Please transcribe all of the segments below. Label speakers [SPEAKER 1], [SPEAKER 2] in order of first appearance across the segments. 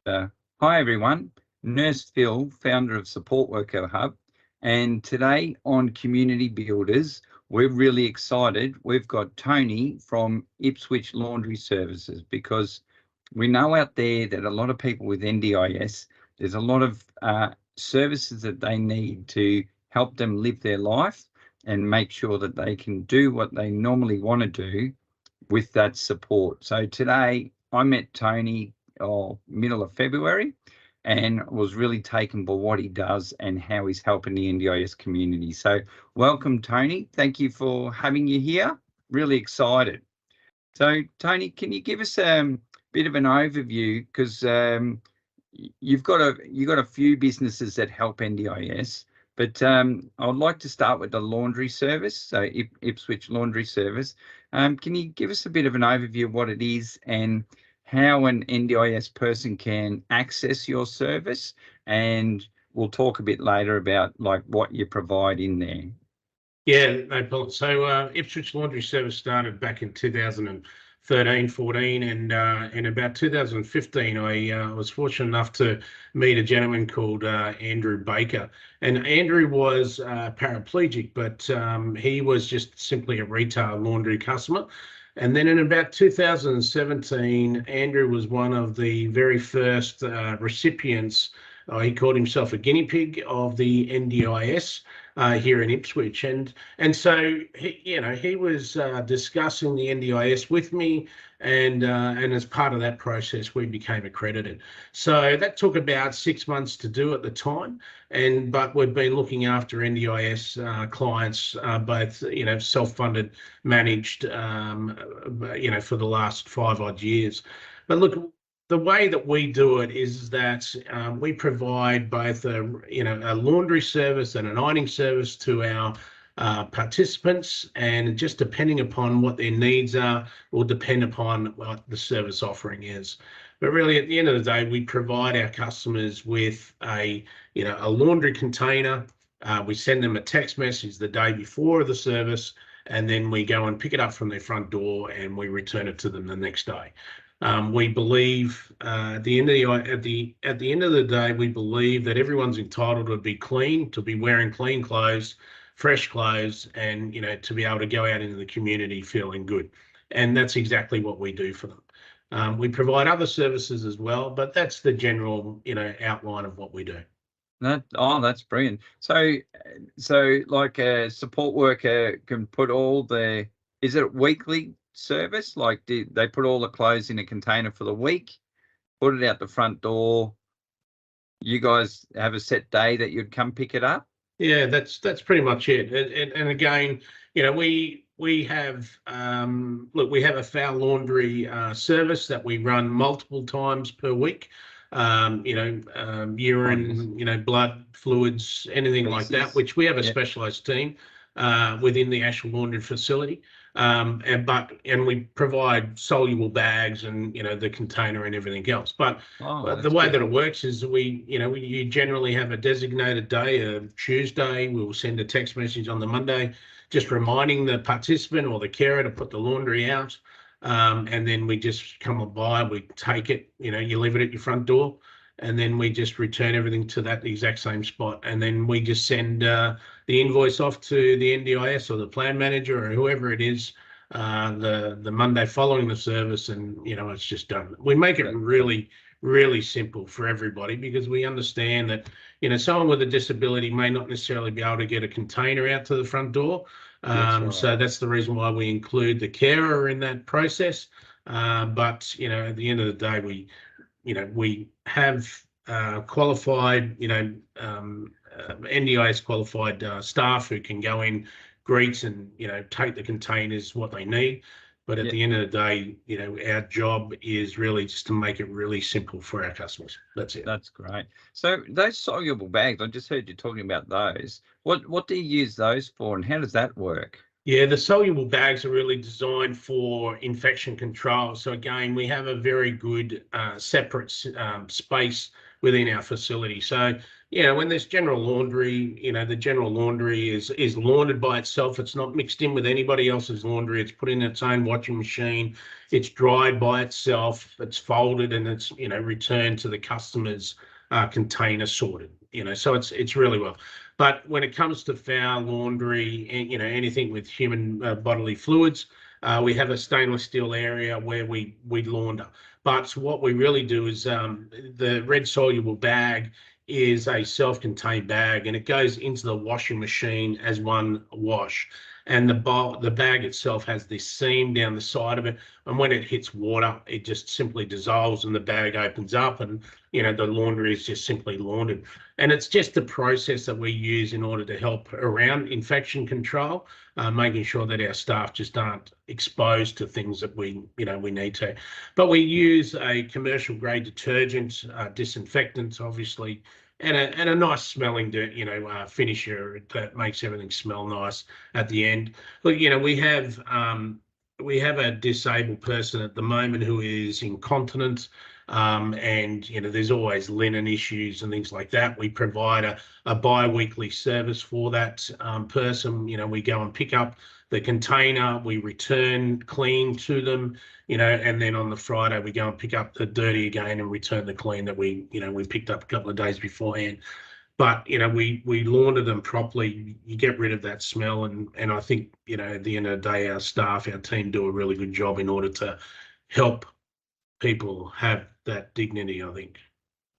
[SPEAKER 1] Uh, Hi everyone, Nurse Phill, founder of Supportworkerhub, and today on Community Builders, we're really excited. We've got Tony from Ipswich Laundry Services because we know out there that a lot of people with NDIS, there's a lot of services that they need to help them live their life and make sure that they can do what they normally want to do with that support. So today I met Tony middle of February and was really taken by what he does and how he's helping the NDIS community. So welcome, Tony. Thank you for having you here. Really excited. So Tony, can you give us a bit of an overview, because you've got a few businesses that help NDIS, but I'd like to start with the laundry service, so Ipswich Laundry Service. Can you give us a bit of an overview of what it is and how an NDIS person can access your service? And we'll talk a bit later about like what you provide in there.
[SPEAKER 2] Yeah, no problem. So Ipswich Laundry Service started back in 2013, 14, and in about 2015, I was fortunate enough to meet a gentleman called Andrew Baker. And Andrew was paraplegic, but he was just simply a retail laundry customer. And then in about 2017, Andrew was one of the very first recipients. He called himself a guinea pig of the NDIS here in Ipswich, and so he was discussing the NDIS with me, and as part of that process, we became accredited. So that took about 6 months to do at the time, but we've been looking after NDIS clients, both self-funded, managed, for the last 5 odd years. But look, the way that we do it is that we provide both a laundry service and an ironing service to our participants, and just depending upon what their needs are will depend upon what the service offering is. But really, at the end of the day, we provide our customers with a laundry container. We send them a text message the day before the service, and then we go and pick it up from their front door and we return it to them the next day. We believe at the end of the day, we believe that everyone's entitled to be clean, to be wearing clean clothes, fresh clothes, and to be able to go out into the community feeling good. And that's exactly what we do for them. We provide other services as well, but that's the general outline of what we do.
[SPEAKER 1] That's brilliant. So like a support worker can put is it weekly service? Like, do they put all the clothes in a container for the week, put it out the front door? You guys have a set day that you'd come pick it up?
[SPEAKER 2] Yeah, that's pretty much it. And again, we have we have a foul laundry service that we run multiple times per week. Urine, blood, fluids, anything like that, which we have a specialized team within the actual laundry facility. And we provide soluble bags and the container and everything else. But the way that it works is you generally have a designated day, a Tuesday. We will send a text message on the Monday, just reminding the participant or the carer to put the laundry out. And then we just come by, we take it, you leave it at your front door, and then we just return everything to that exact same spot. And then we just send the invoice off to the NDIS or the plan manager or whoever it is the Monday following the service, and it's just done. We make it really, really simple for everybody, because we understand that someone with a disability may not necessarily be able to get a container out to the front door. So that's the reason why we include the carer in that process. But at the end of the day, we have qualified, NDIS qualified staff who can go in, greet, and take the containers what they need. But at the end of the day, our job is really just to make it really simple for our customers. That's it.
[SPEAKER 1] That's great. So those soluble bags, I just heard you talking about those. What do you use those for, and how does that work?
[SPEAKER 2] Yeah, the soluble bags are really designed for infection control. So again, we have a very good separate space within our facility. So When there's general laundry, the general laundry is laundered by itself. It's not mixed in with anybody else's laundry. It's put in its own washing machine. It's dried by itself. It's folded and it's returned to the customer's container, sorted. So it's really well. But when it comes to foul laundry, and anything with human bodily fluids, we have a stainless steel area where we launder. But what we really do is the red soluble bag is a self-contained bag, and it goes into the washing machine as one wash. And the bag itself has this seam down the side of it, and when it hits water, it just simply dissolves, and the bag opens up, and the laundry is just simply laundered. And it's just the process that we use in order to help around infection control, making sure that our staff just aren't exposed to things that we need to. But we use a commercial grade detergent, disinfectants, obviously, and a nice smelling finisher that makes everything smell nice at the end. Look, we have a disabled person at the moment who is incontinent, and there's always linen issues and things like that. We provide a bi-weekly service for that person. We go and pick up the container, we return clean to them, and then on the Friday we go and pick up the dirty again and return the clean that we picked up a couple of days beforehand. But we launder them properly. You get rid of that smell, and I think at the end of the day, our team do a really good job in order to help people have that dignity, I think.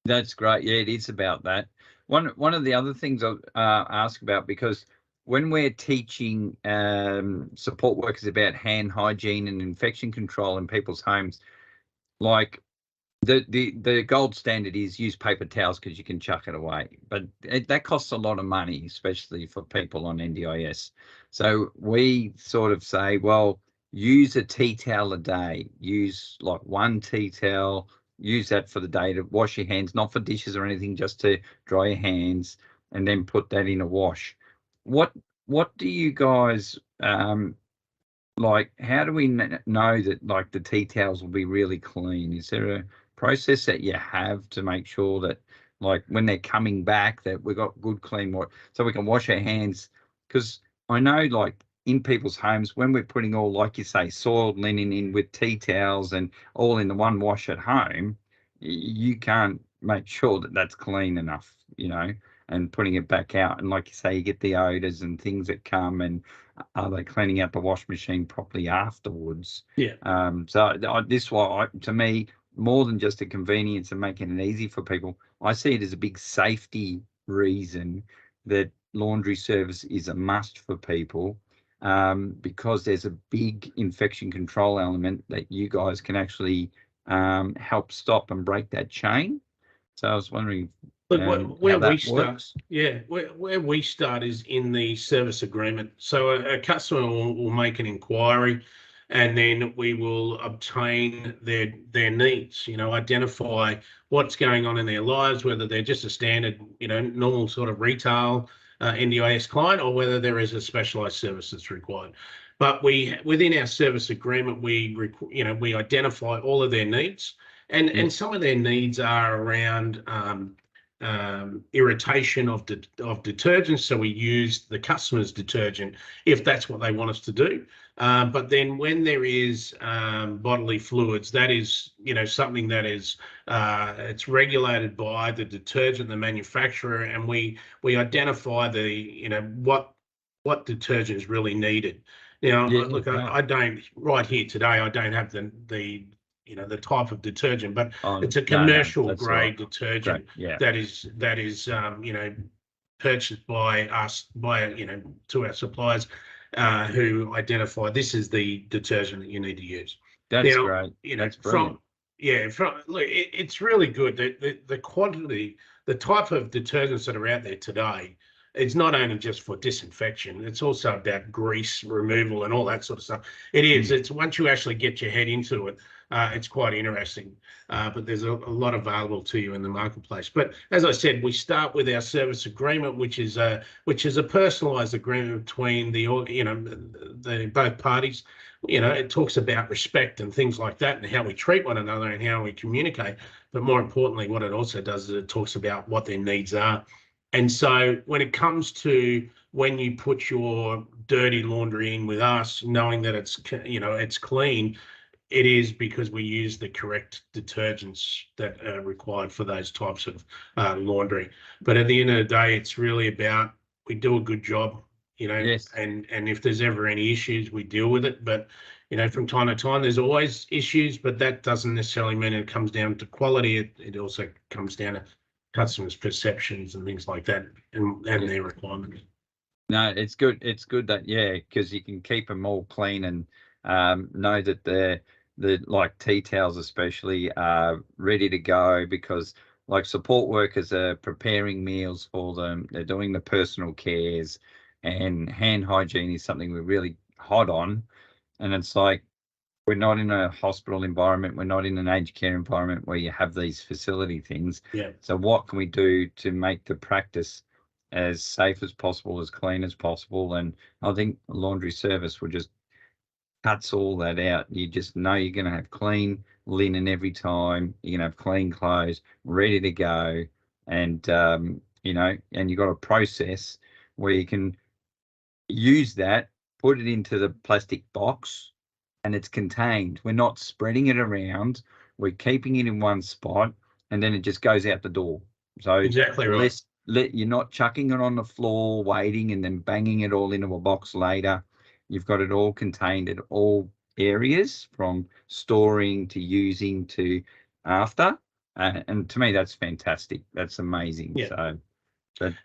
[SPEAKER 1] That's great. Yeah, it is about that. One of the other things I'll ask about, because when we're teaching support workers about hand hygiene and infection control in people's homes, like the gold standard is use paper towels because you can chuck it away, but that costs a lot of money, especially for people on NDIS. So we sort of say, well, use a tea towel a day. Use like one tea towel. Use that for the day to wash your hands, not for dishes or anything, just to dry your hands, and then put that in a wash. What do you guys like? How do we know that like the tea towels will be really clean? Is there a process that you have to make sure that like when they're coming back that we've got good clean water so we can wash our hands? Because I know like in people's homes, when we're putting all, like you say, soiled linen in with tea towels and all in the one wash at home, you can't make sure that that's clean enough, and putting it back out. And like you say, you get the odors and things that come, and are they cleaning out the wash machine properly afterwards?
[SPEAKER 2] Yeah.
[SPEAKER 1] So this why to me, more than just a convenience and making it easy for people, I see it as a big safety reason that laundry service is a must for people, because there's a big infection control element that you guys can actually help stop and break that chain. So I was wondering
[SPEAKER 2] where we start,
[SPEAKER 1] works.
[SPEAKER 2] where we start is in the service agreement. So a customer will make an inquiry, and then we will obtain their needs. Identify what's going on in their lives, whether they're just a standard, normal sort of retail NDIS client, or whether there is a specialised service that's required. But within our service agreement, we identify all of their needs, and some of their needs are around irritation of detergents. So we use the customer's detergent if that's what they want us to do. But then when there is bodily fluids, that is something that is it's regulated by the detergent, the manufacturer, and we identify the what detergent is really needed. Now, look, I don't right here today. I don't have the type of detergent, but it's a commercial grade detergent that is purchased by us to our suppliers, who identify this is the detergent that you need to use.
[SPEAKER 1] That's great. That's brilliant.
[SPEAKER 2] Look, it's really good. The quantity, the type of detergents that are out there today, it's not only just for disinfection, it's also about grease removal and all that sort of stuff. It is. It's once you actually get your head into it, it's quite interesting. But there's a lot available to you in the marketplace. But as I said, we start with our service agreement, which is a personalised agreement between the both parties. It talks about respect and things like that, and how we treat one another and how we communicate. But more importantly, what it also does is it talks about what their needs are. And so when it comes to when you put your dirty laundry in with us, knowing that it's clean, it is because we use the correct detergents that are required for those types of laundry. But at the end of the day, it's really about we do a good job,
[SPEAKER 1] Yes.
[SPEAKER 2] and if there's ever any issues, we deal with it. But from time to time, there's always issues, but that doesn't necessarily mean it comes down to quality. It also comes down to customers' perceptions and things like that, and their requirements.
[SPEAKER 1] No, it's good. It's good that, because you can keep them all clean and know that the like tea towels especially are ready to go, because like support workers are preparing meals for them. They're doing the personal cares, and hand hygiene is something we're really hot on. And it's like, we're not in a hospital environment. We're not in an aged care environment where you have these facility things.
[SPEAKER 2] Yeah.
[SPEAKER 1] So what can we do to make the practice as safe as possible, as clean as possible? And I think laundry service will just cuts all that out. You just know you're going to have clean linen every time. You're going to have clean clothes ready to go. And, and you've got a process where you can use that, put it into the plastic box, and it's contained. We're not spreading it around. We're keeping it in one spot, and then it just goes out the door. So
[SPEAKER 2] Exactly right.
[SPEAKER 1] You're not chucking it on the floor, waiting, and then banging it all into a box later. You've got it all contained at all areas, from storing to using to after. And to me, that's fantastic. That's amazing.
[SPEAKER 2] Yeah.
[SPEAKER 1] So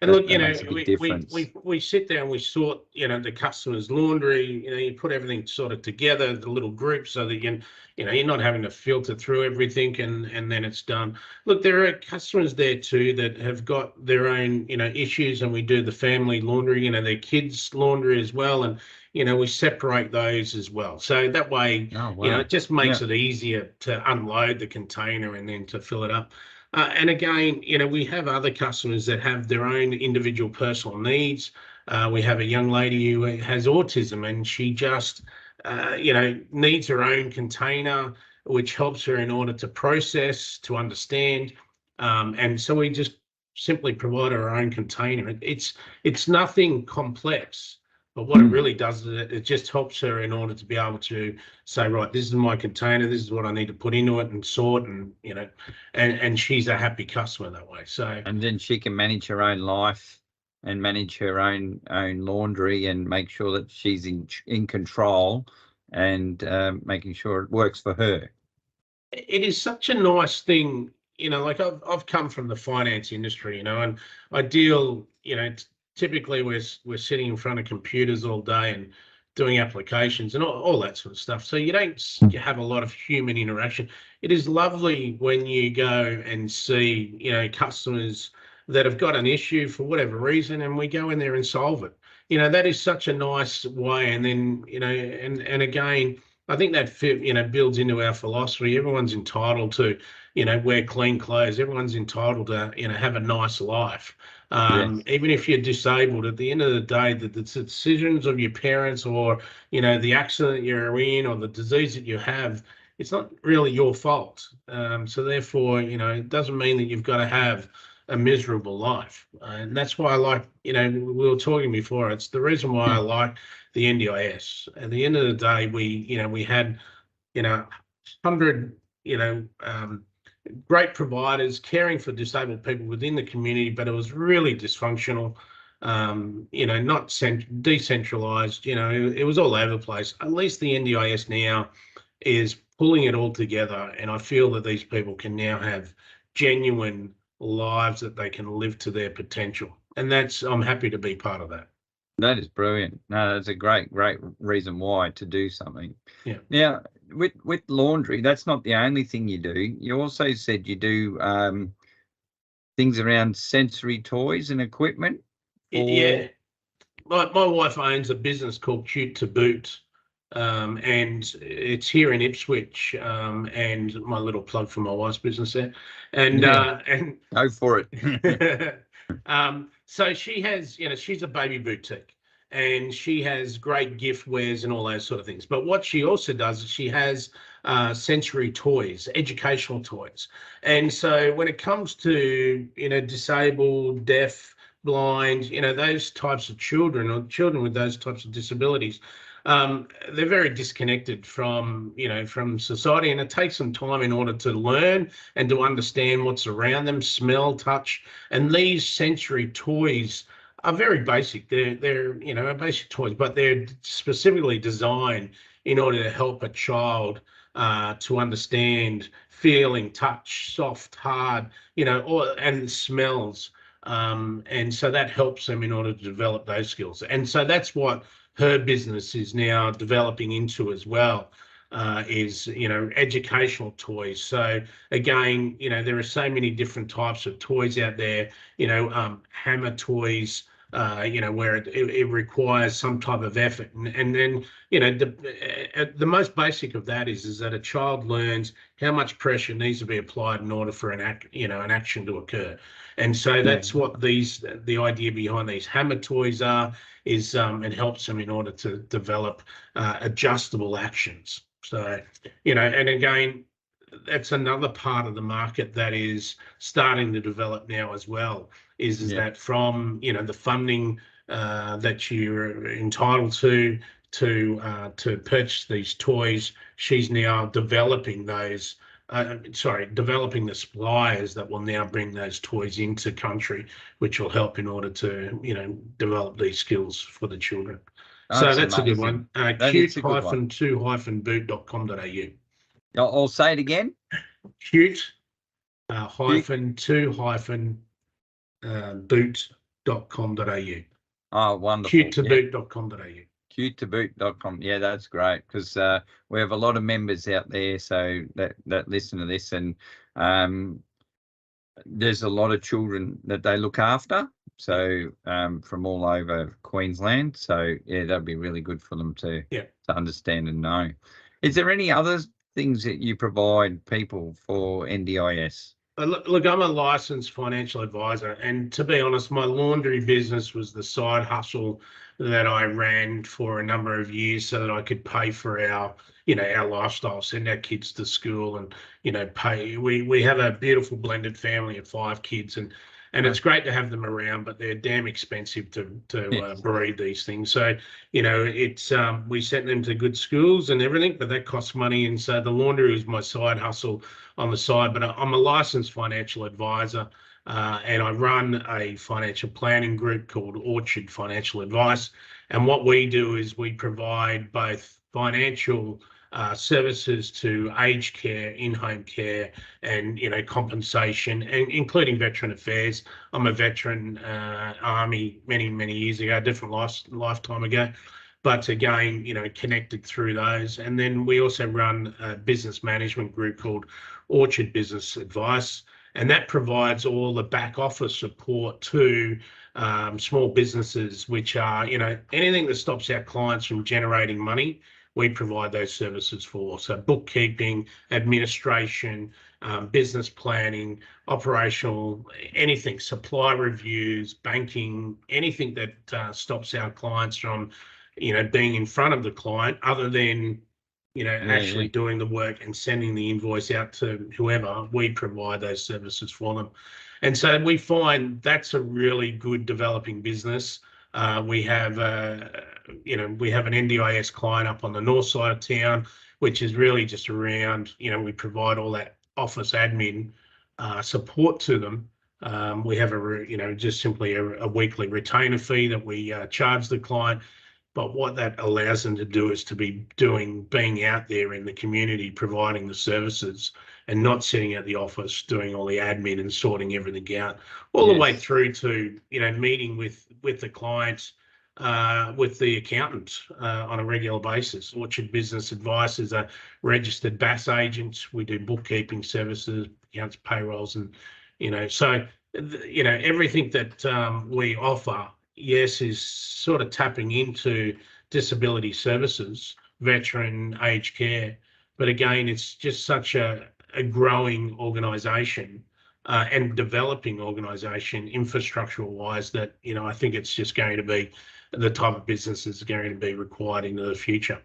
[SPEAKER 2] and look,
[SPEAKER 1] that makes a big difference.
[SPEAKER 2] we sit there and we sort, the customer's laundry. You put everything sort of together, the little groups, so that you're not having to filter through everything and then it's done. Look, there are customers there too that have got their own issues, and we do the family laundry, their kids' laundry as well, and we separate those as well. So that way, it just makes it easier to unload the container and then to fill it up. And again, we have other customers that have their own individual personal needs. We have a young lady who has autism, and she just, needs her own container, which helps her in order to process, to understand. And so we just simply provide her own container. It's nothing complex. But what it really does is it just helps her in order to be able to say, right, this is my container, this is what I need to put into it and sort, and she's a happy customer that way. So,
[SPEAKER 1] and then she can manage her own life and manage her own laundry and make sure that she's in control and making sure it works for her.
[SPEAKER 2] It is such a nice thing, like I've come from the finance industry, and I deal, typically we're sitting in front of computers all day and doing applications and all that sort of stuff. So you have a lot of human interaction. It is lovely when you go and see, customers that have got an issue for whatever reason, and we go in there and solve it. That is such a nice way. And then, and again, I think that builds into our philosophy. Everyone's entitled to, wear clean clothes. Everyone's entitled to, have a nice life. Even if you're disabled, at the end of the day, the decisions of your parents, or the accident you're in, or the disease that you have, it's not really your fault. So therefore, it doesn't mean that you've got to have a miserable life. And that's why I like, we were talking before, it's the reason why I like the NDIS. At the end of the day, we had 100 great providers caring for disabled people within the community, but it was really dysfunctional, not decentralized. It was all over the place. At least the NDIS now is pulling it all together, and I feel that these people can now have genuine lives that they can live to their potential, and I'm happy to be part of that.
[SPEAKER 1] That is brilliant. No, that's a great reason why to do something.
[SPEAKER 2] Yeah.
[SPEAKER 1] Now, with laundry, that's not the only thing you do. You also said you do things around sensory toys and equipment.
[SPEAKER 2] Yeah. My wife owns a business called Cute to Boot, and it's here in Ipswich, and my little plug for my wife's business there. And
[SPEAKER 1] Go for it.
[SPEAKER 2] so she has, she's a baby boutique, and she has great gift wares and all those sort of things. But what she also does is she has sensory toys, educational toys. And so when it comes to, disabled, deaf, blind, those types of children, or children with those types of disabilities, they're very disconnected from, from society, and it takes some time in order to learn and to understand what's around them, smell, touch. And these sensory toys are very basic. They're basic toys, but they're specifically designed in order to help a child to understand feeling, touch, soft, hard, and smells. And so that helps them in order to develop those skills. And so that's what her business is now developing into as well, is, educational toys. So again, there are so many different types of toys out there, hammer toys, where it requires some type of effort. And then, the most basic of that is that a child learns how much pressure needs to be applied in order for an action to occur. And so that's what the idea behind these hammer toys is it helps them in order to develop adjustable actions. So, and again, that's another part of the market that is starting to develop now as well, is that from, the funding that you're entitled to purchase these toys, she's now developing those, developing the suppliers that will now bring those toys into country, which will help in order to, develop these skills for the children. So that's amazing. A good one. Cute-2-boot.com.au.
[SPEAKER 1] I'll say it again.
[SPEAKER 2] Cute-2-boot.com.au.
[SPEAKER 1] Oh, wonderful.
[SPEAKER 2] Cute-to-boot.com.au.
[SPEAKER 1] Cute-to-boot.com. Yeah, that's great, because we have a lot of members out there, so that listen to this, and there's a lot of children that they look after, so from all over Queensland. So yeah, that'd be really good for them to understand and know. Is there any other things that you provide people for NDIS?
[SPEAKER 2] Look, I'm a licensed financial advisor, and to be honest, my laundry business was the side hustle that I ran for a number of years so that I could pay for our lifestyle, send our kids to school, and pay. We have a beautiful blended family of 5 kids, and it's great to have them around, but they're damn expensive to breed these things. So it's we sent them to good schools and everything, but that costs money, and so the laundry is my side hustle on the side. But I'm a licensed financial advisor, and I run a financial planning group called Orchard Financial Advice. And what we do is we provide both financial services to aged care, in-home care, and compensation, and including veteran affairs. I'm a veteran, Army many years ago, different lifetime ago, but again, connected through those. And then we also run a business management group called Orchard Business Advice, and that provides all the back office support to small businesses, which are anything that stops our clients from generating money. We provide those services for. So bookkeeping, administration, business planning, operational, anything, supply reviews, banking, anything that stops our clients from, being in front of the client, other than, actually doing the work and sending the invoice out to whoever. We provide those services for them. And so we find that's a really good developing business. We have an NDIS client up on the north side of town, which is really just around, we provide all that office admin support to them. We have just simply a weekly retainer fee that we charge the client. But what that allows them to do is to be being out there in the community, providing the services, and not sitting at the office doing all the admin and sorting everything out, all the way through to meeting with the clients, with the accountant on a regular basis. Orchard Business Advice is a registered BAS agent. We do bookkeeping services, accounts, payrolls, and so everything that we offer NDIS is sort of tapping into disability services, veteran aged care. But again, it's just such a growing organisation and developing organisation infrastructural wise that, I think it's just going to be the type of business that's going to be required into the future.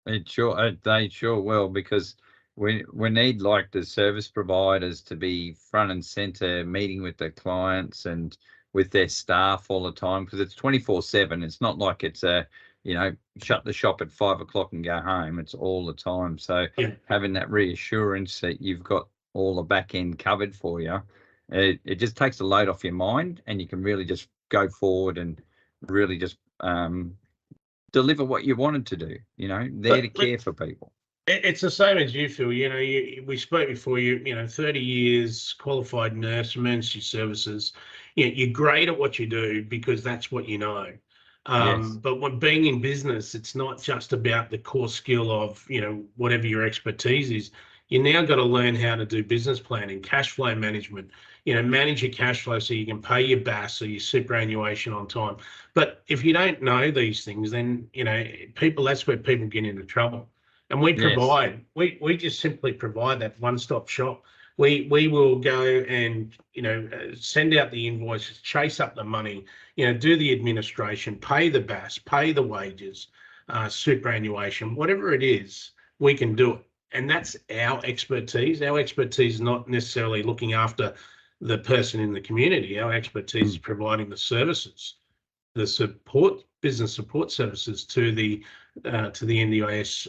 [SPEAKER 1] They sure will, because we need like the service providers to be front and center, meeting with the clients and with their staff all the time, because it's 24/7. It's not like it's shut the shop at 5 o'clock and go home. It's all the time. So having that reassurance that you've got all the back end covered for you, it just takes the load off your mind, and you can really just go forward and really just deliver what you wanted to do, there to care for people.
[SPEAKER 2] It's the same as you, Phil. We spoke before. 30 years qualified nurse, emergency services. You're great at what you do because that's what you know.
[SPEAKER 1] Yes.
[SPEAKER 2] But when being in business, it's not just about the core skill of whatever your expertise is. You now got to learn how to do business planning, cash flow management. Manage your cash flow so you can pay your BAS or your superannuation on time. But if you don't know these things, then that's where people get into trouble. And we provide, we just simply provide that one-stop shop. We will go and send out the invoices, chase up the money, do the administration, pay the BAS, pay the wages, superannuation, whatever it is, we can do it. And that's our expertise. Our expertise is not necessarily looking after the person in the community. Our expertise is providing the services, the business support services to the NDIS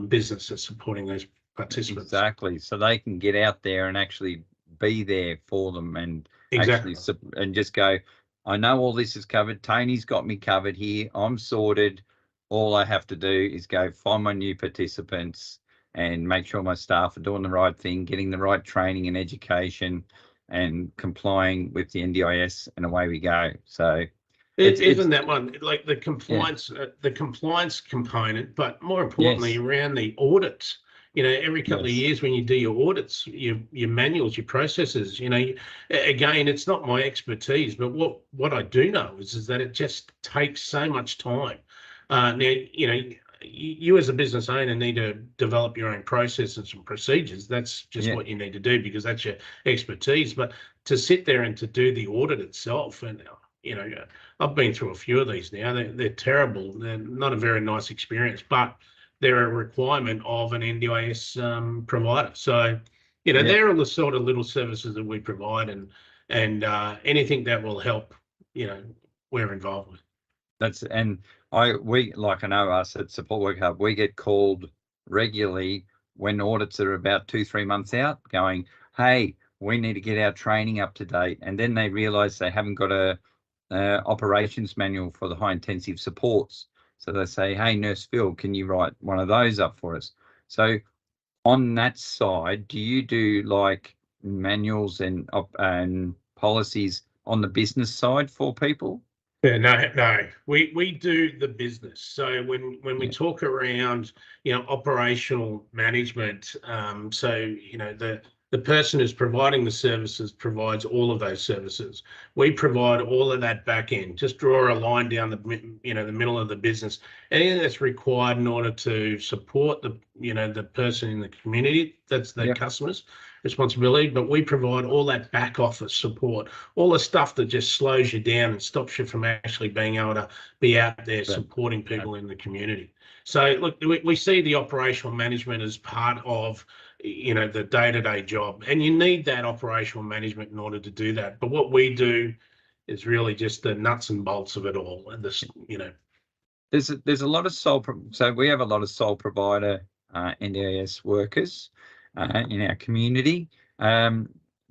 [SPEAKER 2] business that's supporting those participants.
[SPEAKER 1] Exactly. So they can get out there and actually be there for them and actually and just go, I know all this is covered. Tony's got me covered here. I'm sorted. All I have to do is go find my new participants and make sure my staff are doing the right thing, getting the right training and education and complying with the NDIS, and away we go. So
[SPEAKER 2] isn't that one like the compliance, the compliance component, but more importantly around the audits. Every couple of years when you do your audits, your manuals, your processes, again, it's not my expertise, but what I do know is that it just takes so much time. Now, you as a business owner need to develop your own processes and procedures. That's just what you need to do because that's your expertise. But to sit there and to do the audit itself, and I've been through a few of these now. They're terrible. They're not a very nice experience, but they're a requirement of an NDIS provider. So, they're all the sort of little services that we provide, and anything that will help, we're involved with.
[SPEAKER 1] I know us at Supportworkerhub, we get called regularly when audits are about 2-3 months out, going, hey, we need to get our training up to date, and then they realise they haven't got a operations manual for the high intensive supports. So they say, hey, Nurse Phill, can you write one of those up for us? So on that side, do you do like manuals and policies on the business side for people?
[SPEAKER 2] Yeah, no, we do the business. So when we talk around, operational management, so, the person who's providing the services provides all of those services. We provide all of that back end. Just draw a line down the middle of the business. Anything that's required in order to support the person in the community, that's the customer's responsibility. But we provide all that back office support, all the stuff that just slows you down and stops you from actually being able to be out there supporting people in the community. So look, we see the operational management as part of the day-to-day job, and you need that operational management in order to do that. But what we do is really just the nuts and bolts of it all. And this,
[SPEAKER 1] there's a lot of so we have a lot of sole provider NDIS workers in our community.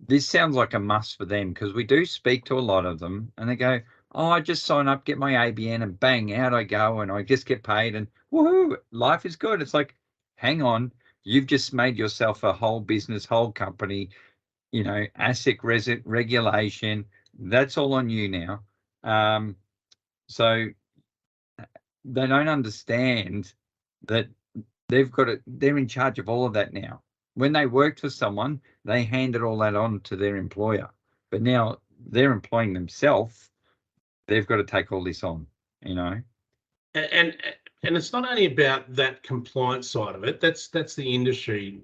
[SPEAKER 1] This sounds like a must for them because we do speak to a lot of them, and they go, oh, I just sign up, get my ABN, and bang, out I go, and I just get paid, and woohoo, life is good. It's like, hang on. You've just made yourself a whole business, whole company, ASIC regulation. That's all on you now. So they don't understand that they're in charge of all of that now. When they worked for someone, they handed all that on to their employer. But now they're employing themselves. they've got to take all this on, you know.
[SPEAKER 2] And and it's not only about that compliance side of it. That's the industry,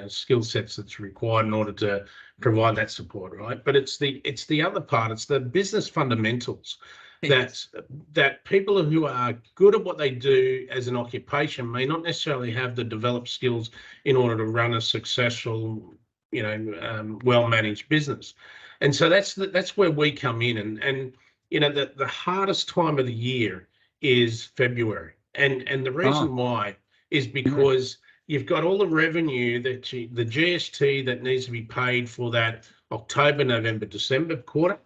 [SPEAKER 2] skill sets that's required in order to provide that support, right? But it's the other part. It's the business fundamentals that people who are good at what they do as an occupation may not necessarily have the developed skills in order to run a successful, well-managed business. And so that's where we come in, and the hardest time of the year is February. And the reason why is because you've got all the revenue the GST that needs to be paid for that October, November, December quarter.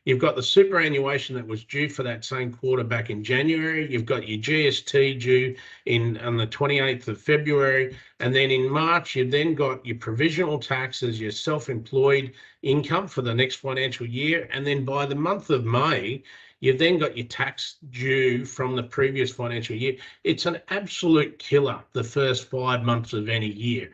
[SPEAKER 2] You've got the superannuation that was due for that same quarter back in January. You've got your GST due on the 28th of February. And then in March, you've then got your provisional taxes, your self-employed income for the next financial year. And then by the month of May, you've then got your tax due from the previous financial year. It's an absolute killer, the first 5 months of any year.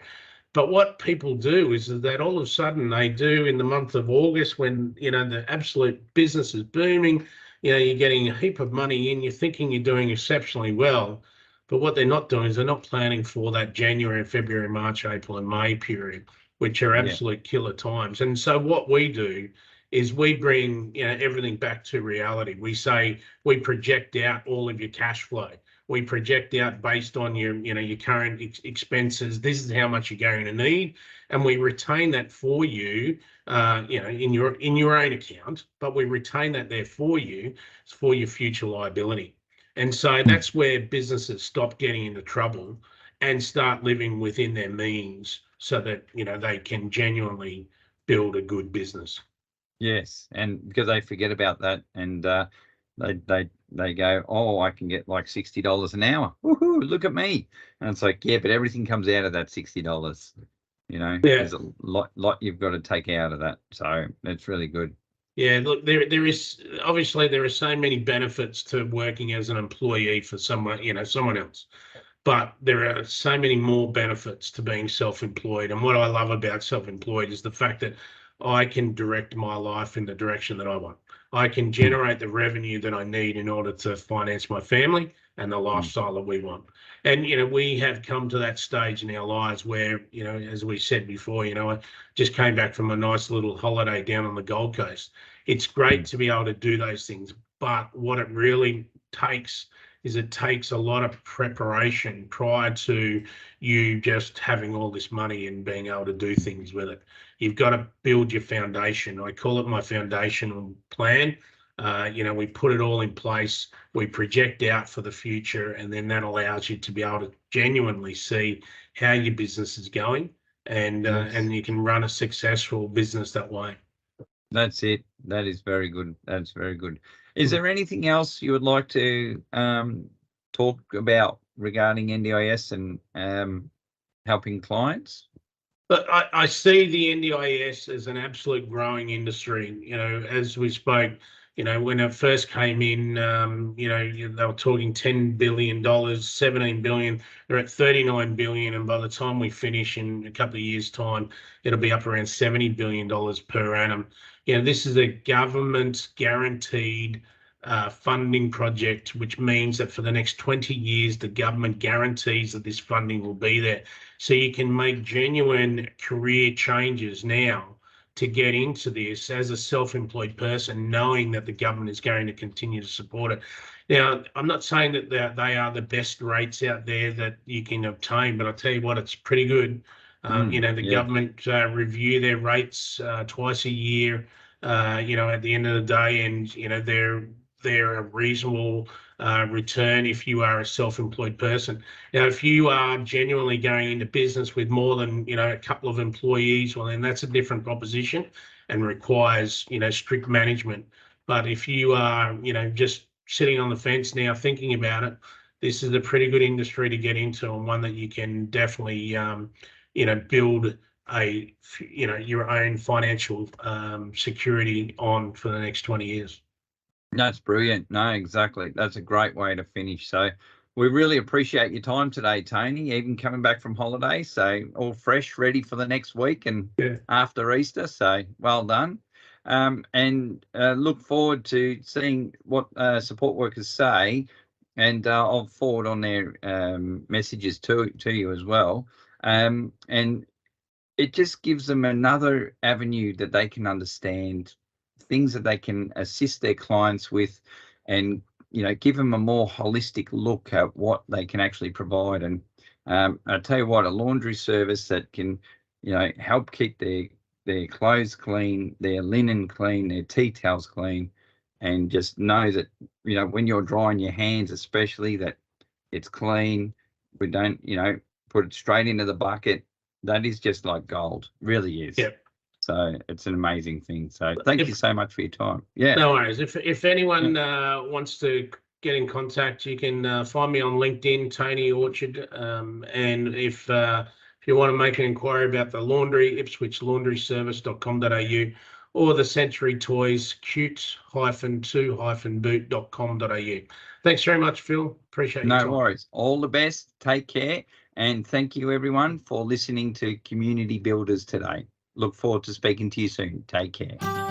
[SPEAKER 2] But what people do is that all of a sudden they do in the month of August, when the absolute business is booming, you're getting a heap of money in, you're thinking you're doing exceptionally well. But what they're not doing is they're not planning for that January, February, March, April, and May period, which are absolute killer times. And so what we do is we bring everything back to reality. We say we project out all of your cash flow. We project out based on your current expenses. This is how much you're going to need, and we retain that for you, in your own account. But we retain that there for you for your future liability. And so that's where businesses stop getting into trouble and start living within their means, so that they can genuinely build a good business.
[SPEAKER 1] Yes, and because they forget about that, and they go, oh, I can get like $60 an hour. Woohoo! Look at me. And it's like, yeah, but everything comes out of that $60. There's a lot you've got to take out of that. So that's really good.
[SPEAKER 2] Yeah, look, there is obviously there are so many benefits to working as an employee for someone else, but there are so many more benefits to being self-employed. And what I love about self-employed is the fact that I can direct my life in the direction that I want. I can generate the revenue that I need in order to finance my family and the lifestyle that we want. And, we have come to that stage in our lives where, as we said before, I just came back from a nice little holiday down on the Gold Coast. It's great to be able to do those things, but what it really takes is it takes a lot of preparation prior to you just having all this money and being able to do things with it. You've got to build your foundation. I call it my foundational plan. We put it all in place. We project out for the future, and then that allows you to be able to genuinely see how your business is going, and you can run a successful business that way.
[SPEAKER 1] That's it. That is very good. That's very good. Is there anything else you would like to talk about regarding NDIS and helping clients?
[SPEAKER 2] But I see the NDIS as an absolute growing industry. As we spoke, when it first came in, they were talking $10 billion, $17 billion. They're at $39 billion, and by the time we finish in a couple of years' time, it'll be up around $70 billion per annum. This is a government guaranteed funding project, which means that for the next 20 years, the government guarantees that this funding will be there. So you can make genuine career changes now to get into this as a self-employed person, knowing that the government is going to continue to support it. Now, I'm not saying that they are the best rates out there that you can obtain, but I'll tell you what, it's pretty good. The government review their rates twice a year, at the end of the day, and, they're a reasonable return if you are a self-employed person. Now, if you are genuinely going into business with more than, a couple of employees, well, then that's a different proposition and requires, strict management. But if you are, just sitting on the fence now thinking about it, this is a pretty good industry to get into, and one that you can definitely, build your own financial security on for the next 20 years.
[SPEAKER 1] That's brilliant. No, exactly. That's a great way to finish. So we really appreciate your time today, Tony, even coming back from holiday. So all fresh, ready for the next week and after Easter. So well done. and look forward to seeing what support workers say, and I'll forward on their messages to you as well. And it just gives them another avenue that they can understand, things that they can assist their clients with, and give them a more holistic look at what they can actually provide. And I tell you what, a laundry service that can help keep their clothes clean, their linen clean, their tea towels clean, and just know that when you're drying your hands especially, that it's clean. We don't put it straight into the bucket. That is just like gold, really is.
[SPEAKER 2] Yep.
[SPEAKER 1] So it's an amazing thing. So thank you so much for your time. Yeah.
[SPEAKER 2] No worries. If anyone wants to get in contact, you can find me on LinkedIn, Tony Orchard. And if you want to make an inquiry about the laundry, Ipswich laundryservice.com.au, or the Century Toys, cute-2-boot.com.au. Thanks very much, Phil. Appreciate your time.
[SPEAKER 1] No worries. All the best. Take care. And thank you, everyone, for listening to Community Builders today. Look forward to speaking to you soon. Take care.